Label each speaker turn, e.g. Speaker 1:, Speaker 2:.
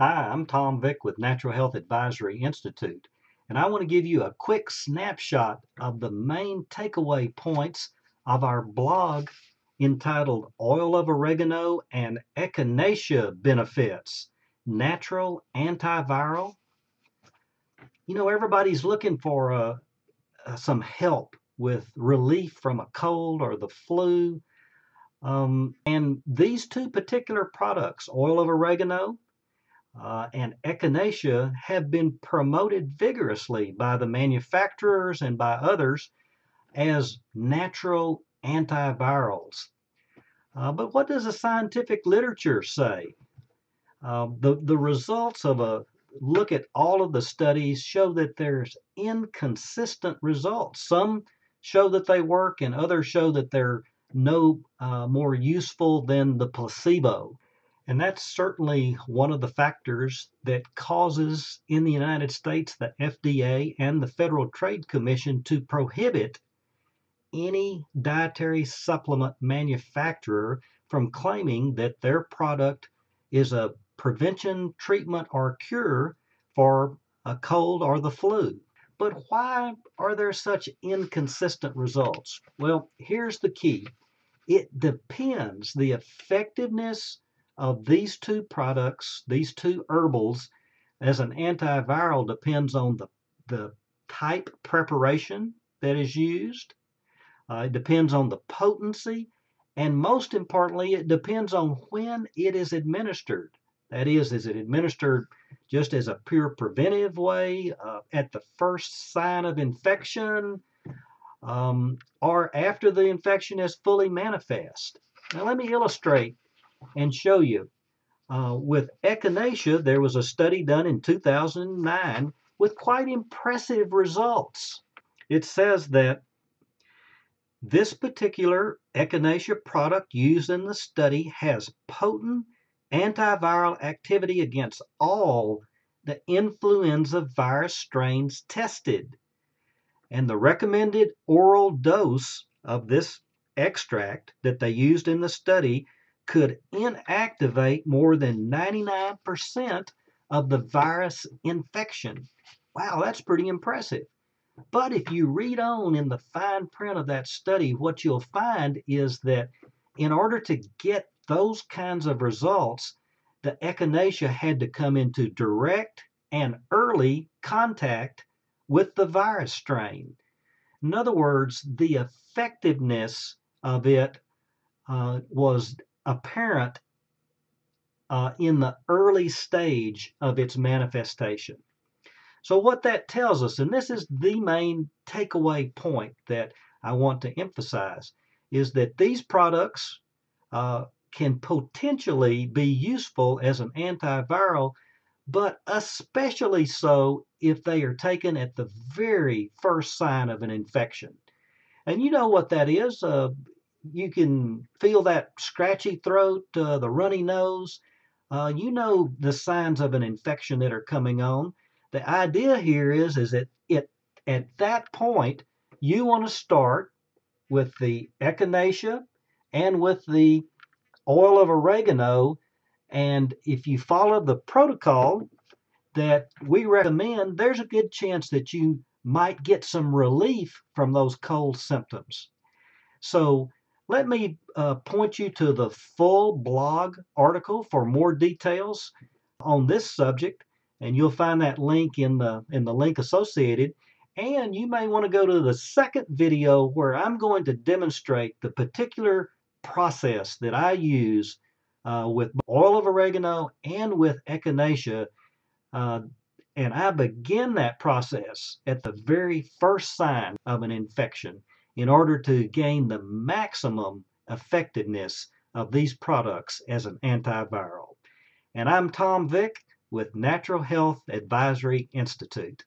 Speaker 1: Hi, I'm Tom Vick with Natural Health Advisory Institute, and I want to give you a quick snapshot of the main takeaway points of our blog entitled Oil of Oregano and Echinacea Benefits, Natural Antiviral. You know, everybody's looking for some help with relief from a cold or the flu. And these two particular products, Oil of Oregano and Echinacea, have been promoted vigorously by the manufacturers and by others as natural antivirals. But what does the scientific literature say? The results of a look at all of the studies show that there's inconsistent results. Some show that they work, and others show that they're no more useful than the placebo. And that's certainly one of the factors that causes in the United States the FDA and the Federal Trade Commission to prohibit any dietary supplement manufacturer from claiming that their product is a prevention, treatment, or cure for a cold or the flu. But why are there such inconsistent results? Well, here's the key. It depends. The effectiveness of these two products, these two herbals, as an antiviral depends on the type preparation that is used. It depends on the potency, and most importantly, it depends on when it is administered. That is it administered just as a pure preventive way at the first sign of infection, or after the infection is fully manifest? Now, let me illustrate and show you. With Echinacea, there was a study done in 2009 with quite impressive results. It says that this particular Echinacea product used in the study has potent antiviral activity against all the influenza virus strains tested. And the recommended oral dose of this extract that they used in the study could inactivate more than 99% of the virus infection. Wow, that's pretty impressive. But if you read on in the fine print of that study, what you'll find is that in order to get those kinds of results, the Echinacea had to come into direct and early contact with the virus strain. In other words, the effectiveness of it was apparent in the early stage of its manifestation. So what that tells us, and this is the main takeaway point that I want to emphasize, is that these products can potentially be useful as an antiviral, but especially so if they are taken at the very first sign of an infection. And you know what that is. You can feel that scratchy throat, the runny nose. You know the signs of an infection that are coming on. The idea here is that at that point, you want to start with the Echinacea and with the oil of oregano. And if you follow the protocol that we recommend, there's a good chance that you might get some relief from those cold symptoms. So let me point you to the full blog article for more details on this subject, and you'll find that link in the link associated. And you may want to go to the second video where I'm going to demonstrate the particular process that I use with oil of oregano and with Echinacea. And I begin that process at the very first sign of an infection in order to gain the maximum effectiveness of these products as an antiviral. And I'm Tom Vick with Natural Health Advisory Institute.